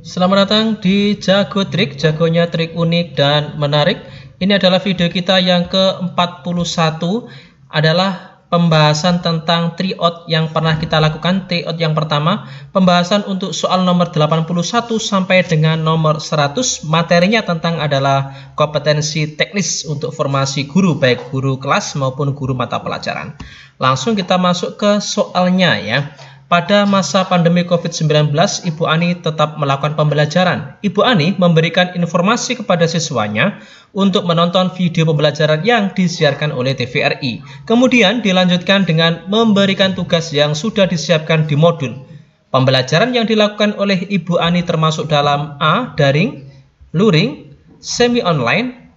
Selamat datang di Jago Trik, jagonya trik unik dan menarik. Ini adalah video kita yang ke-41, adalah pembahasan tentang tryout yang pernah kita lakukan. Tryout yang pertama, pembahasan untuk soal nomor 81 sampai dengan nomor 100. Materinya tentang adalah kompetensi teknis untuk formasi guru, baik guru kelas maupun guru mata pelajaran. Langsung kita masuk ke soalnya ya. Pada masa pandemi COVID-19, Ibu Ani tetap melakukan pembelajaran. Ibu Ani memberikan informasi kepada siswanya untuk menonton video pembelajaran yang disiarkan oleh TVRI. Kemudian dilanjutkan dengan memberikan tugas yang sudah disiapkan di modul. Pembelajaran yang dilakukan oleh Ibu Ani termasuk dalam A. Daring, luring, semi-online,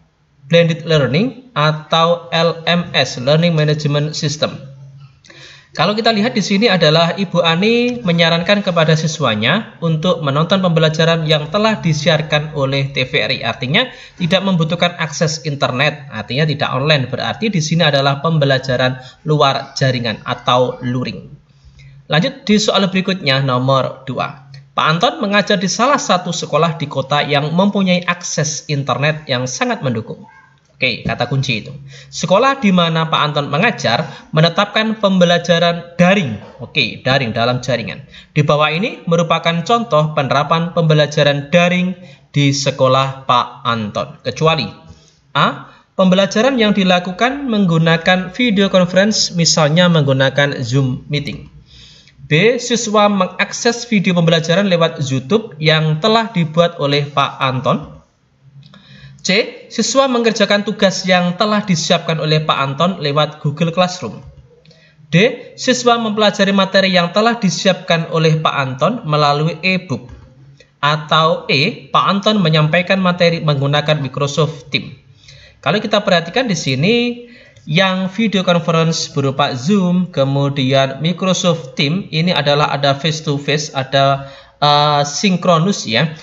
blended learning, atau LMS, Learning Management System. Kalau kita lihat di sini adalah Ibu Ani menyarankan kepada siswanya untuk menonton pembelajaran yang telah disiarkan oleh TVRI. Artinya tidak membutuhkan akses internet, artinya tidak online. Berarti di sini adalah pembelajaran luar jaringan atau luring. Lanjut di soal berikutnya nomor 2. Pak Anton mengajar di salah satu sekolah di kota yang mempunyai akses internet yang sangat mendukung. Oke, kata kunci itu. Sekolah di mana Pak Anton mengajar menetapkan pembelajaran daring. Oke, daring dalam jaringan. Di bawah ini merupakan contoh penerapan pembelajaran daring di sekolah Pak Anton. Kecuali A. Pembelajaran yang dilakukan menggunakan video conference, misalnya menggunakan Zoom meeting. B. Siswa mengakses video pembelajaran lewat YouTube yang telah dibuat oleh Pak Anton. C. Siswa mengerjakan tugas yang telah disiapkan oleh Pak Anton lewat Google Classroom. D. Siswa mempelajari materi yang telah disiapkan oleh Pak Anton melalui e-book. Atau E. Pak Anton menyampaikan materi menggunakan Microsoft Teams. Kalau kita perhatikan di sini, yang video conference berupa Zoom, kemudian Microsoft Teams, ini adalah ada face to face, ada sinkronus ya.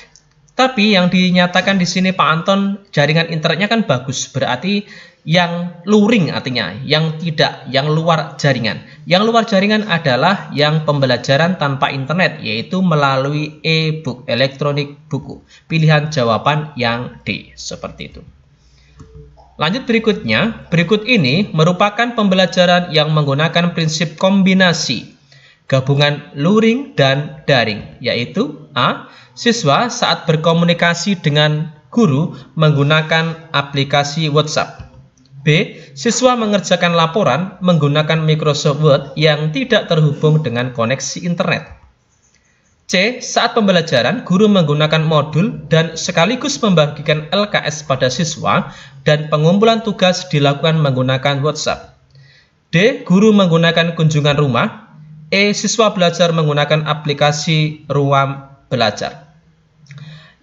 Tapi yang dinyatakan di sini Pak Anton jaringan internetnya kan bagus, berarti yang luring artinya yang tidak, yang luar jaringan. Yang luar jaringan adalah yang pembelajaran tanpa internet, yaitu melalui e-book, elektronik buku. Pilihan jawaban yang D, seperti itu. Lanjut berikutnya, berikut ini merupakan pembelajaran yang menggunakan prinsip kombinasi gabungan luring dan daring, yaitu A. Siswa saat berkomunikasi dengan guru menggunakan aplikasi WhatsApp. B. Siswa mengerjakan laporan menggunakan Microsoft Word yang tidak terhubung dengan koneksi internet. C. Saat pembelajaran, guru menggunakan modul dan sekaligus membagikan LKS pada siswa dan pengumpulan tugas dilakukan menggunakan WhatsApp. D. Guru menggunakan kunjungan rumah. E. Siswa belajar menggunakan aplikasi Ruang Belajar.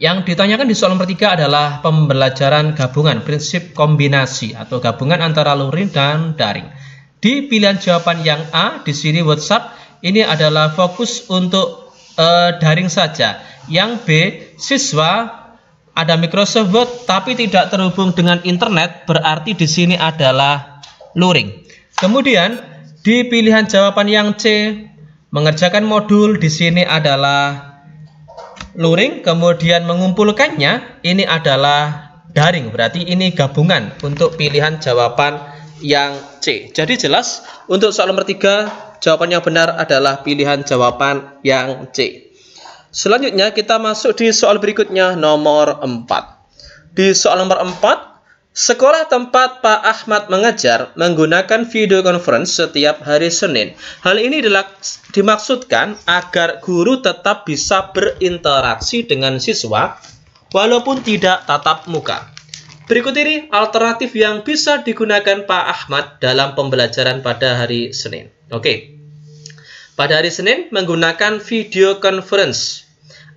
Yang ditanyakan di soal nomor 3 adalah pembelajaran gabungan, prinsip kombinasi atau gabungan antara luring dan daring. Di pilihan jawaban yang A, di sini WhatsApp, ini adalah fokus untuk daring saja. Yang B, siswa ada Microsoft Word tapi tidak terhubung dengan internet, berarti di sini adalah luring. Kemudian di pilihan jawaban yang C, mengerjakan modul, di sini adalah luring, kemudian mengumpulkannya ini adalah daring, berarti ini gabungan untuk pilihan jawaban yang C. Jadi jelas untuk soal nomor 3 jawabannya benar adalah pilihan jawaban yang C. Selanjutnya kita masuk di soal berikutnya nomor 4. Di soal nomor 4, sekolah tempat Pak Ahmad mengajar menggunakan video conference setiap hari Senin. Hal ini dimaksudkan agar guru tetap bisa berinteraksi dengan siswa walaupun tidak tatap muka. Berikut ini alternatif yang bisa digunakan Pak Ahmad dalam pembelajaran pada hari Senin. Oke. Pada hari Senin menggunakan video conference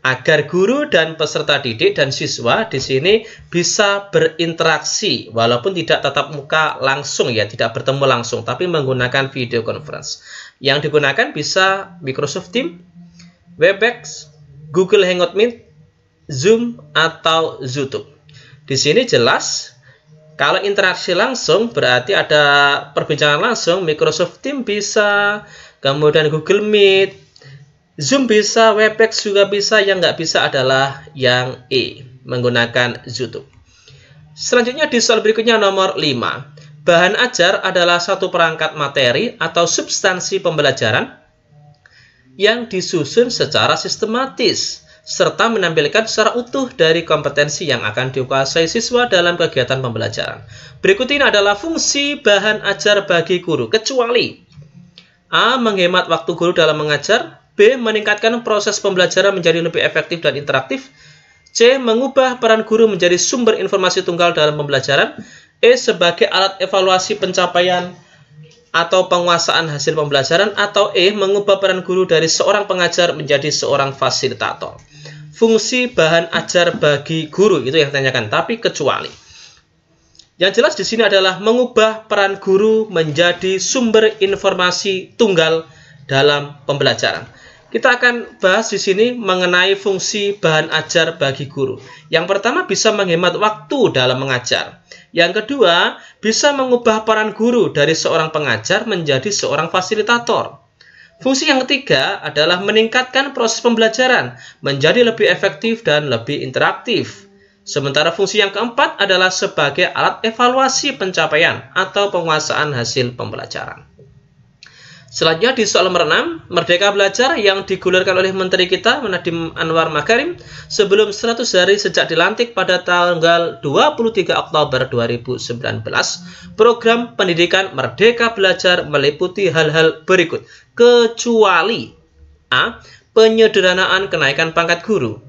agar guru dan peserta didik dan siswa di sini bisa berinteraksi walaupun tidak tatap muka langsung ya, tidak bertemu langsung, tapi menggunakan video conference. Yang digunakan bisa Microsoft Teams, Webex, Google Hangout Meet, Zoom, atau YouTube. Di sini jelas kalau interaksi langsung berarti ada perbincangan langsung, Microsoft Teams bisa, kemudian Google Meet, Zoom bisa, Webex juga bisa, yang nggak bisa adalah yang E, menggunakan YouTube. Selanjutnya di soal berikutnya nomor 5. Bahan ajar adalah satu perangkat materi atau substansi pembelajaran yang disusun secara sistematis, serta menampilkan secara utuh dari kompetensi yang akan dikuasai siswa dalam kegiatan pembelajaran. Berikut ini adalah fungsi bahan ajar bagi guru, kecuali A. Menghemat waktu guru dalam mengajar, B. Meningkatkan proses pembelajaran menjadi lebih efektif dan interaktif, C. Mengubah peran guru menjadi sumber informasi tunggal dalam pembelajaran, E. Sebagai alat evaluasi pencapaian atau penguasaan hasil pembelajaran, atau E. Mengubah peran guru dari seorang pengajar menjadi seorang fasilitator. Fungsi bahan ajar bagi guru itu yang ditanyakan, tapi kecuali. Yang jelas di sini adalah mengubah peran guru menjadi sumber informasi tunggal dalam pembelajaran. Kita akan bahas di sini mengenai fungsi bahan ajar bagi guru. Yang pertama, bisa menghemat waktu dalam mengajar. Yang kedua, bisa mengubah peran guru dari seorang pengajar menjadi seorang fasilitator. Fungsi yang ketiga adalah meningkatkan proses pembelajaran menjadi lebih efektif dan lebih interaktif. Sementara fungsi yang keempat adalah sebagai alat evaluasi pencapaian atau penguasaan hasil pembelajaran. Selanjutnya di soal nomor 6, Merdeka Belajar yang digulirkan oleh Menteri kita, Nadiem Anwar Makarim, sebelum 100 hari sejak dilantik pada tanggal 23 Oktober 2019. Program pendidikan Merdeka Belajar meliputi hal-hal berikut, kecuali A. Penyederhanaan kenaikan pangkat guru,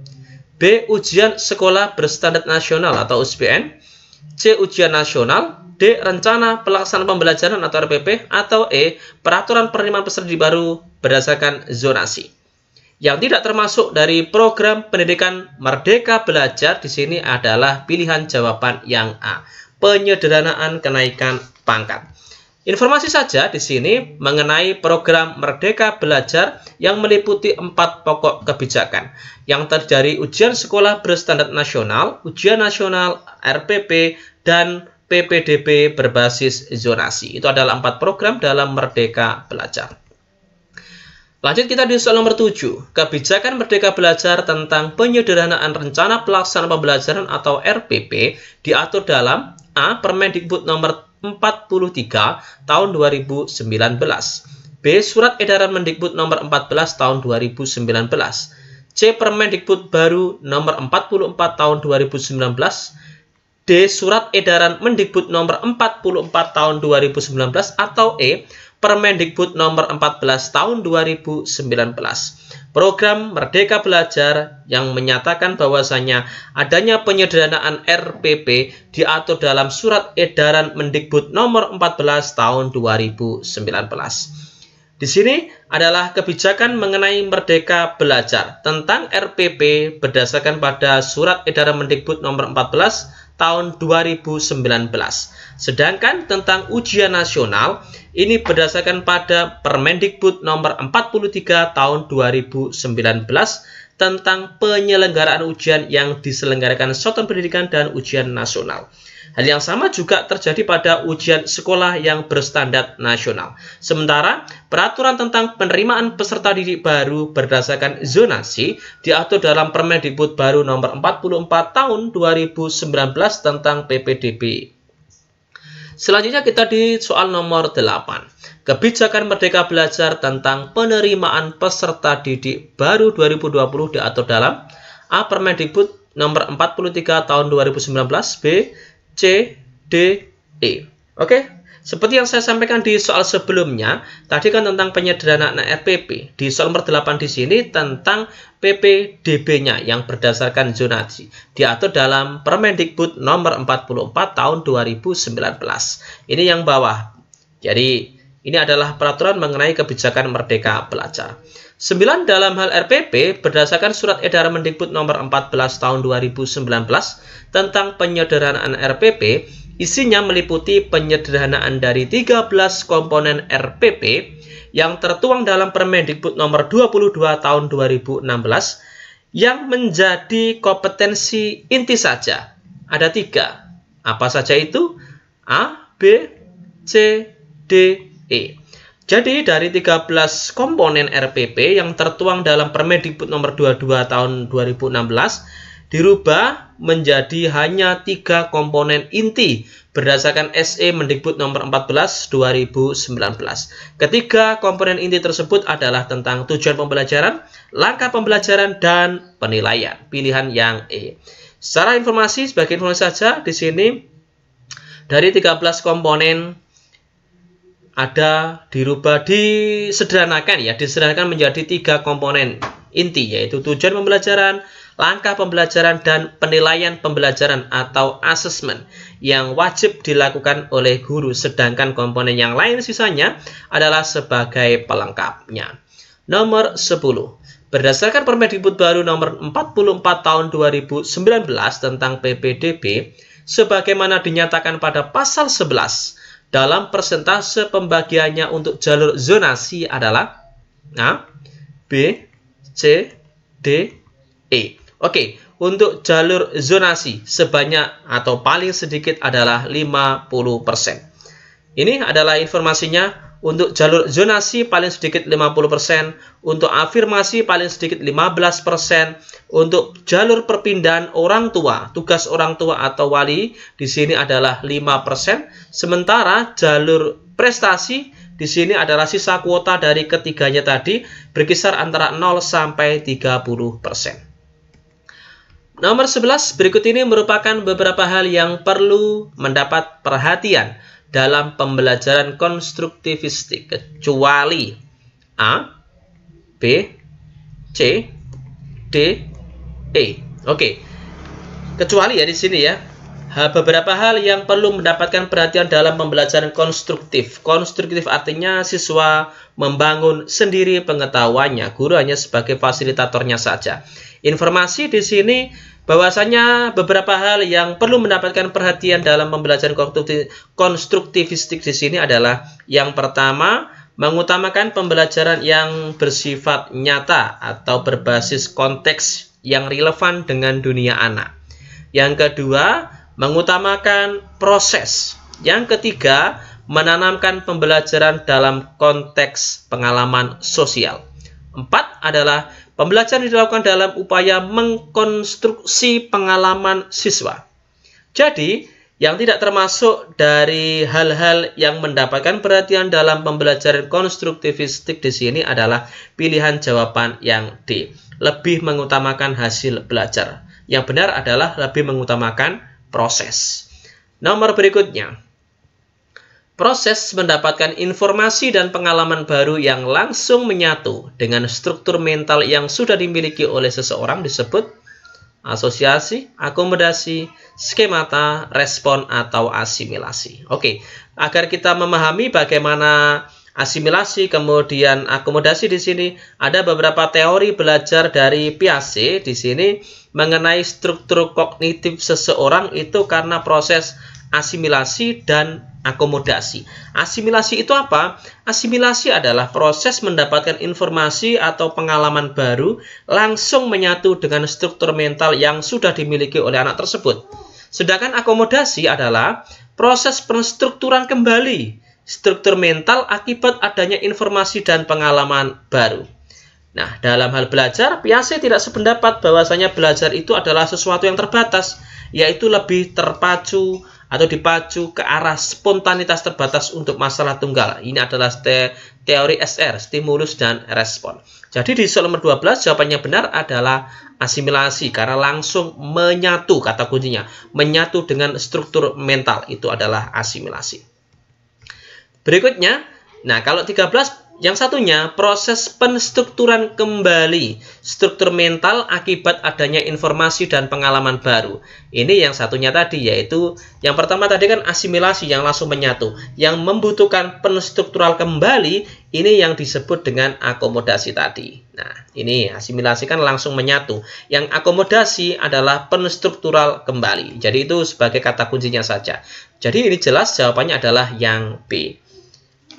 B. Ujian sekolah berstandar nasional atau USBN, C. Ujian nasional, D. Rencana pelaksanaan pembelajaran atau RPP, atau E. Peraturan penerimaan peserta didik baru berdasarkan zonasi. Yang tidak termasuk dari program pendidikan Merdeka Belajar di sini adalah pilihan jawaban yang A. Penyederhanaan kenaikan pangkat. Informasi saja di sini mengenai program Merdeka Belajar yang meliputi 4 pokok kebijakan yang terdiri ujian sekolah berstandar nasional, ujian nasional, RPP, dan PPDB berbasis zonasi. Itu adalah 4 program dalam Merdeka Belajar. Lanjut kita di soal nomor 7. Kebijakan Merdeka Belajar tentang penyederhanaan rencana pelaksanaan pembelajaran atau RPP diatur dalam A. Permendikbud nomor 43 tahun 2019, B. Surat Edaran Mendikbud nomor 14 tahun 2019, C. Permendikbud baru nomor 44 tahun 2019, D. Surat Edaran Mendikbud nomor 44 tahun 2019, atau E. Permendikbud nomor 14 tahun 2019. Program Merdeka Belajar yang menyatakan bahwasanya adanya penyederhanaan RPP diatur dalam Surat Edaran Mendikbud nomor 14 tahun 2019. Di sini adalah kebijakan mengenai Merdeka Belajar tentang RPP berdasarkan pada Surat Edaran Mendikbud nomor 14 tahun 2019. Sedangkan tentang ujian nasional ini berdasarkan pada Permendikbud nomor 43 tahun 2019 tentang penyelenggaraan ujian yang diselenggarakan Satuan Pendidikan dan Ujian Nasional. Hal yang sama juga terjadi pada ujian sekolah yang berstandar nasional. Sementara peraturan tentang penerimaan peserta didik baru berdasarkan zonasi diatur dalam Permendikbud baru nomor 44 tahun 2019 tentang PPDB. Selanjutnya kita di soal nomor 8. Kebijakan Merdeka Belajar tentang penerimaan peserta didik baru 2020 diatur dalam A. Permendikbud nomor 43 tahun 2019, B. C, D, E. Oke, seperti yang saya sampaikan di soal sebelumnya, tadi kan tentang penyederhanaan RPP. Di soal nomor 8 di sini tentang PPDB-nya yang berdasarkan zonasi. Diatur dalam Permendikbud nomor 44 tahun 2019. Ini yang bawah. Jadi, ini adalah peraturan mengenai kebijakan Merdeka Belajar. 9 dalam hal RPP berdasarkan Surat Edaran Mendikbud nomor 14 tahun 2019 tentang penyederhanaan RPP, isinya meliputi penyederhanaan dari 13 komponen RPP yang tertuang dalam Permendikbud nomor 22 tahun 2016 yang menjadi kompetensi inti saja. Ada 3. Apa saja itu? A, B, C, D, E. Jadi dari 13 komponen RPP yang tertuang dalam Permendikbud nomor 22 tahun 2016 dirubah menjadi hanya 3 komponen inti berdasarkan SE Mendikbud nomor 14 2019. Ketiga komponen inti tersebut adalah tentang tujuan pembelajaran, langkah pembelajaran, dan penilaian. Pilihan yang E. Secara informasi, sebagai informasi saja, di sini dari 13 komponen ada dirubah, disederhanakan menjadi 3 komponen inti, yaitu tujuan pembelajaran, langkah pembelajaran, dan penilaian pembelajaran atau assessment yang wajib dilakukan oleh guru, sedangkan komponen yang lain sisanya adalah sebagai pelengkapnya. Nomor 10. Berdasarkan Permendikbud baru nomor 44 tahun 2019 tentang PPDB, sebagaimana dinyatakan pada pasal 11, dalam persentase pembagiannya untuk jalur zonasi adalah A, B, C, D, E. Oke, untuk jalur zonasi sebanyak atau paling sedikit adalah 50%. Ini adalah informasinya. Untuk jalur zonasi paling sedikit 50%, untuk afirmasi paling sedikit 15%, untuk jalur perpindahan orang tua, tugas orang tua atau wali di sini adalah 5%, sementara jalur prestasi di sini adalah sisa kuota dari ketiganya tadi berkisar antara 0 sampai 30%. Nomor 11 berikut ini merupakan beberapa hal yang perlu mendapat perhatian dalam pembelajaran konstruktivistik, kecuali A, B, C, D, E. Oke. Kecuali ya di sini ya. Beberapa hal yang perlu mendapatkan perhatian dalam pembelajaran konstruktif. Konstruktif artinya siswa membangun sendiri pengetahuannya, guru hanya sebagai fasilitatornya saja. Informasi di sini bahwasanya beberapa hal yang perlu mendapatkan perhatian dalam pembelajaran konstruktivistik di sini adalah yang pertama, mengutamakan pembelajaran yang bersifat nyata atau berbasis konteks yang relevan dengan dunia anak. Yang kedua, mengutamakan proses. Yang ketiga, menanamkan pembelajaran dalam konteks pengalaman sosial. 4 adalah pembelajaran dilakukan dalam upaya mengkonstruksi pengalaman siswa. Jadi, yang tidak termasuk dari hal-hal yang mendapatkan perhatian dalam pembelajaran konstruktivistik di sini adalah pilihan jawaban yang D. Lebih mengutamakan hasil belajar. Yang benar adalah lebih mengutamakan proses. Nomor berikutnya. Proses mendapatkan informasi dan pengalaman baru yang langsung menyatu dengan struktur mental yang sudah dimiliki oleh seseorang disebut asosiasi, akomodasi, skemata, respon, atau asimilasi. Oke, agar kita memahami bagaimana asimilasi kemudian akomodasi di sini, ada beberapa teori belajar dari Piaget di sini mengenai struktur kognitif seseorang itu karena proses asimilasi dan akomodasi. Asimilasi itu apa? Asimilasi adalah proses mendapatkan informasi atau pengalaman baru langsung menyatu dengan struktur mental yang sudah dimiliki oleh anak tersebut. Sedangkan akomodasi adalah proses penstrukturan kembali struktur mental akibat adanya informasi dan pengalaman baru. Nah, dalam hal belajar, Piaget tidak sependapat bahwasanya belajar itu adalah sesuatu yang terbatas, yaitu lebih terpacu atau dipacu ke arah spontanitas terbatas untuk masalah tunggal. Ini adalah teori SR, stimulus dan respon. Jadi di soal nomor 12 jawabannya benar adalah asimilasi karena langsung menyatu, kata kuncinya, menyatu dengan struktur mental, itu adalah asimilasi. Berikutnya, nah kalau 13 yang satunya proses penstrukturan kembali struktur mental akibat adanya informasi dan pengalaman baru. Ini yang satunya tadi, yaitu yang pertama tadi kan asimilasi yang langsung menyatu. Yang membutuhkan penstruktural kembali, ini yang disebut dengan akomodasi tadi. Nah, ini asimilasi kan langsung menyatu. Yang akomodasi adalah penstruktural kembali. Jadi itu sebagai kata kuncinya saja. Jadi ini jelas jawabannya adalah yang B.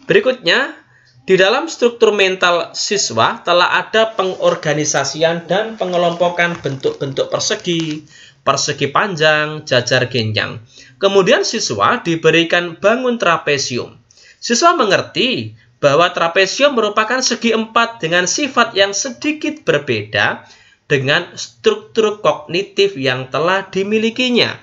Berikutnya, di dalam struktur mental siswa telah ada pengorganisasian dan pengelompokan bentuk-bentuk persegi, persegi panjang, jajar genjang. Kemudian siswa diberikan bangun trapesium. Siswa mengerti bahwa trapesium merupakan segi empat dengan sifat yang sedikit berbeda dengan struktur kognitif yang telah dimilikinya.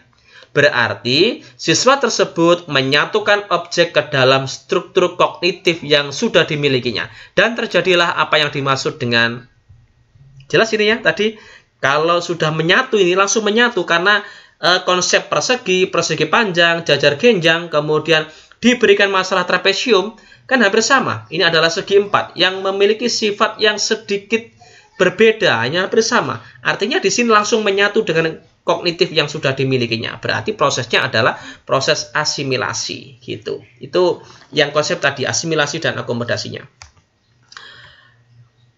Berarti, siswa tersebut menyatukan objek ke dalam struktur kognitif yang sudah dimilikinya. Dan terjadilah apa yang dimaksud dengan, jelas ini ya, tadi kalau sudah menyatu ini langsung menyatu karena konsep persegi, persegi panjang, jajar genjang, kemudian diberikan masalah trapesium, kan hampir sama. Ini adalah segi empat yang memiliki sifat yang sedikit berbeda, hanya hampir sama. Artinya di sini langsung menyatu dengan kognitif yang sudah dimilikinya. Berarti prosesnya adalah proses asimilasi gitu. Itu yang konsep tadi, asimilasi dan akomodasinya.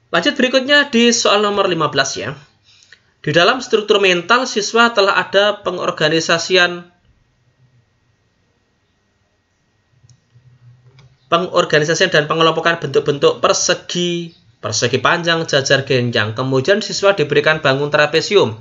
Lanjut berikutnya di soal nomor 15 ya. Di dalam struktur mental siswa telah ada pengorganisasian dan pengelompokan bentuk-bentuk persegi, persegi panjang, jajar genjang. Kemudian siswa diberikan bangun trapesium.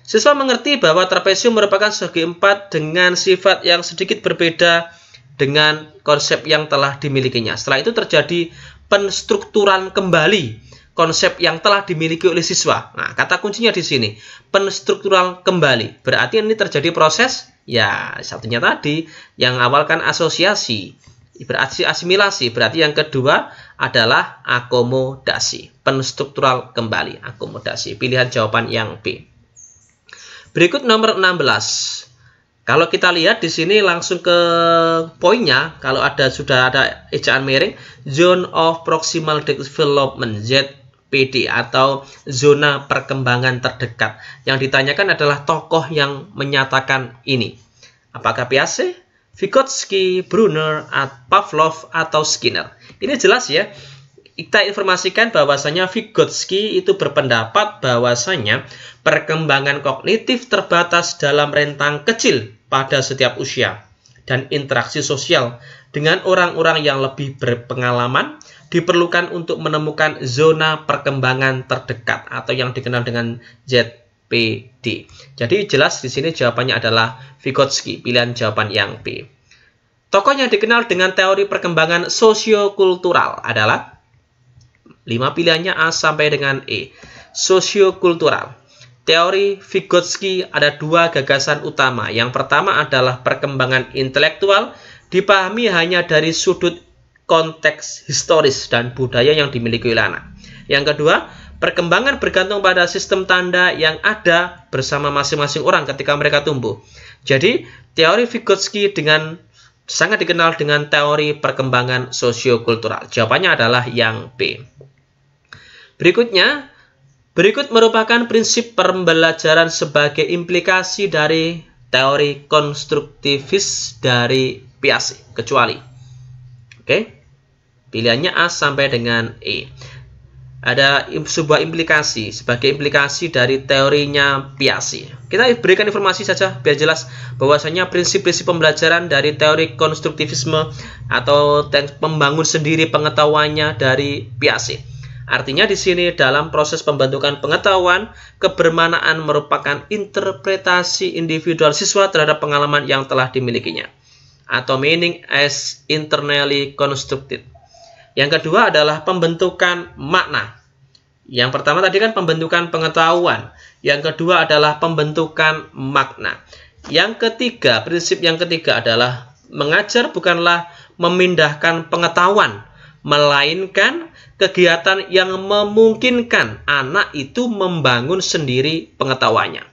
Siswa mengerti bahwa trapesium merupakan segi empat dengan sifat yang sedikit berbeda dengan konsep yang telah dimilikinya. Setelah itu terjadi penstrukturan kembali konsep yang telah dimiliki oleh siswa. Nah, kata kuncinya di sini, penstrukturan kembali. Berarti ini terjadi proses, ya satunya tadi, yang awal kan asosiasi, berarti asimilasi. Berarti yang kedua adalah akomodasi. Penstruktural kembali, akomodasi. Pilihan jawaban yang B. Berikut nomor 16. Kalau kita lihat di sini langsung ke poinnya, kalau sudah ada ejaan miring, Zone of Proximal Development ZPD atau zona perkembangan terdekat. Yang ditanyakan adalah tokoh yang menyatakan ini. Apakah Piaget, Vygotsky, Brunner, Pavlov atau Skinner? Ini jelas ya. Kita informasikan bahwasanya Vygotsky itu berpendapat bahwasanya perkembangan kognitif terbatas dalam rentang kecil pada setiap usia dan interaksi sosial dengan orang-orang yang lebih berpengalaman diperlukan untuk menemukan zona perkembangan terdekat atau yang dikenal dengan ZPD. Jadi jelas di sini jawabannya adalah Vygotsky, pilihan jawaban yang B. Tokoh yang dikenal dengan teori perkembangan sosiokultural adalah 5 pilihannya A sampai dengan E. Sosiokultural. Teori Vygotsky ada 2 gagasan utama. Yang pertama adalah perkembangan intelektual dipahami hanya dari sudut konteks historis dan budaya yang dimiliki oleh anak. Yang kedua, perkembangan bergantung pada sistem tanda yang ada bersama masing-masing orang ketika mereka tumbuh. Jadi, teori Vygotsky sangat dikenal dengan teori perkembangan sosiokultural. Jawabannya adalah yang B. Berikut merupakan prinsip pembelajaran sebagai implikasi dari teori konstruktivis dari Piaget, kecuali. Oke. Pilihannya A sampai dengan E. Ada sebuah implikasi sebagai implikasi dari teorinya Piaget. Kita berikan informasi saja biar jelas bahwasanya prinsip-prinsip pembelajaran dari teori konstruktivisme atau membangun sendiri pengetahuannya dari Piaget. Artinya di sini dalam proses pembentukan pengetahuan, kebermanaan merupakan interpretasi individual siswa terhadap pengalaman yang telah dimilikinya, atau meaning as internally constructed. Yang kedua adalah pembentukan makna. Yang pertama tadi kan pembentukan pengetahuan, yang kedua adalah pembentukan makna. Yang ketiga, prinsip yang ketiga adalah mengajar bukanlah memindahkan pengetahuan, melainkan kegiatan yang memungkinkan anak itu membangun sendiri pengetahuannya.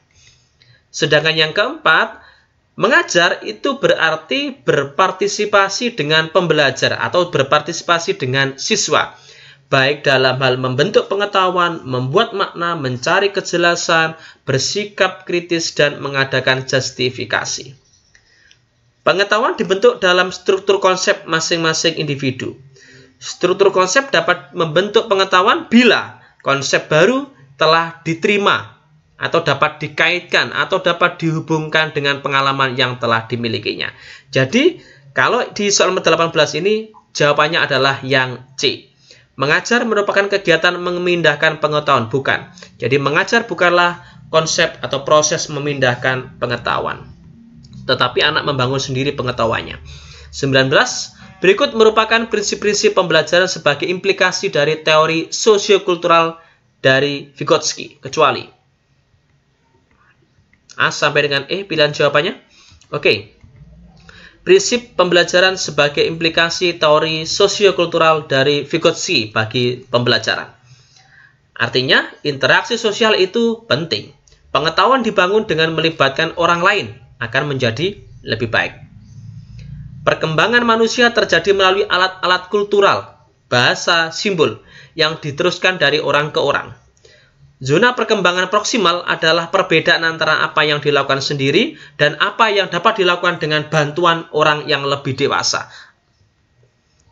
Sedangkan yang keempat, mengajar itu berarti berpartisipasi dengan pembelajar atau berpartisipasi dengan siswa, baik dalam hal membentuk pengetahuan, membuat makna, mencari kejelasan, bersikap kritis, dan mengadakan justifikasi. Pengetahuan dibentuk dalam struktur konsep masing-masing individu. Struktur konsep dapat membentuk pengetahuan bila konsep baru telah diterima atau dapat dikaitkan atau dapat dihubungkan dengan pengalaman yang telah dimilikinya. Jadi, kalau di soal 18 ini jawabannya adalah yang C. Mengajar merupakan kegiatan memindahkan pengetahuan, bukan. Jadi, mengajar bukanlah konsep atau proses memindahkan pengetahuan, tetapi anak membangun sendiri pengetahuannya. 19. Berikut merupakan prinsip-prinsip pembelajaran sebagai implikasi dari teori sosiokultural dari Vygotsky, kecuali A sampai dengan E, pilihan jawabannya. Oke. Prinsip pembelajaran sebagai implikasi teori sosiokultural dari Vygotsky bagi pembelajaran. Artinya, interaksi sosial itu penting. Pengetahuan dibangun dengan melibatkan orang lain akan menjadi lebih baik. Perkembangan manusia terjadi melalui alat-alat kultural, bahasa, simbol, yang diteruskan dari orang ke orang. Zona perkembangan proksimal adalah perbedaan antara apa yang dilakukan sendiri dan apa yang dapat dilakukan dengan bantuan orang yang lebih dewasa.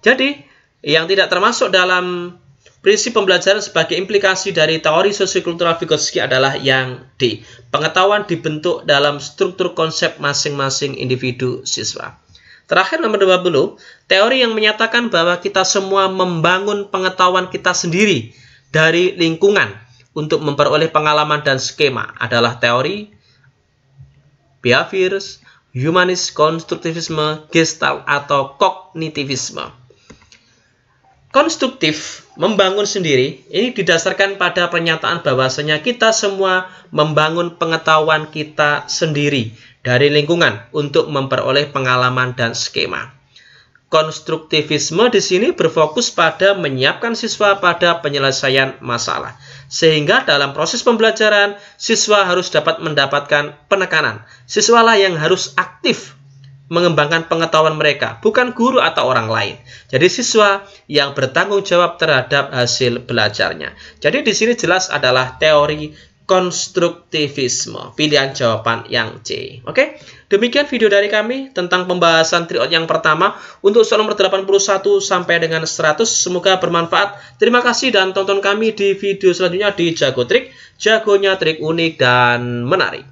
Jadi, yang tidak termasuk dalam prinsip pembelajaran sebagai implikasi dari teori sosiokultural Vygotsky adalah yang D. Pengetahuan dibentuk dalam struktur konsep masing-masing individu siswa. Terakhir nomor 20, teori yang menyatakan bahwa kita semua membangun pengetahuan kita sendiri dari lingkungan untuk memperoleh pengalaman dan skema adalah teori behaviors, humanis, konstruktivisme, gestalt, atau kognitivisme. Konstruktif, membangun sendiri, ini didasarkan pada pernyataan bahwasanya kita semua membangun pengetahuan kita sendiri dari lingkungan untuk memperoleh pengalaman dan skema. Konstruktivisme di sini berfokus pada menyiapkan siswa pada penyelesaian masalah. Sehingga dalam proses pembelajaran, siswa harus dapat mendapatkan penekanan. Siswalah yang harus aktif mengembangkan pengetahuan mereka, bukan guru atau orang lain. Jadi siswa yang bertanggung jawab terhadap hasil belajarnya. Jadi di sini jelas adalah teori konstruktivisme. Pilihan jawaban yang C. Oke, demikian video dari kami tentang pembahasan triot yang pertama untuk soal nomor 81 sampai dengan 100. Semoga bermanfaat. Terima kasih dan tonton kami di video selanjutnya di Jago Trik. Jagonya trik unik dan menarik.